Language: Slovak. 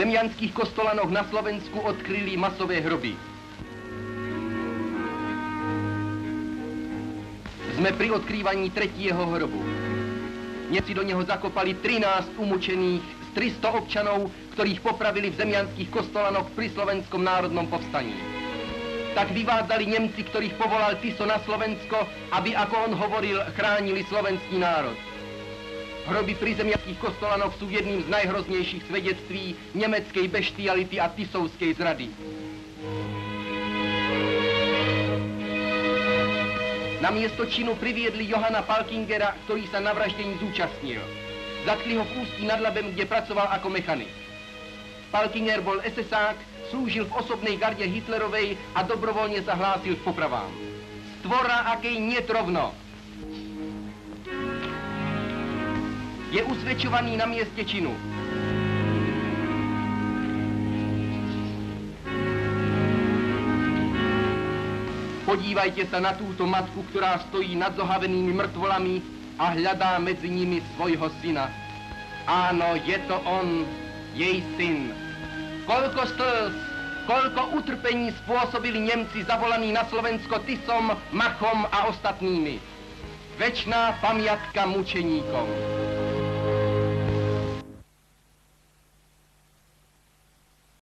zemjanských kostolanoch na Slovensku odkryli masové hroby. Jsme při odkrývaní třetího hrobu. Němci do něho zakopali 13 umučených z 300 občanů, kterých popravili v zemjanských kostolanoch při slovenskom národnom povstaní. Tak vyvádzali Němci, kterých povolal Tiso na Slovensko, aby, ako on hovoril, chránili slovenský národ. Hroby pri zemjanských kostolanoch jsou jedním z najhroznějších svědectví německé beštiality a tisovské zrady. Na město činu priviedli Johana Falkingera, který se na vraždění zúčastnil. Zatkli ho v Ústí nad Labem, kde pracoval jako mechanik. Falkinger byl SSák, slúžil v osobnej gardě Hitlerovej a dobrovolně zahlásil k popravám. Stvora, akej niet rovno. Je usvědčovaný na městě činu. Podívajte se na túto matku, která stojí nad zohavenými mrtvolami a hledá mezi nimi svojho syna. Áno, je to on, jej syn. Koľko slz, koľko utrpení spôsobili Němci zavolaní na Slovensko Tisom, Machom a ostatnými. Večná pamiatka mučeníkom.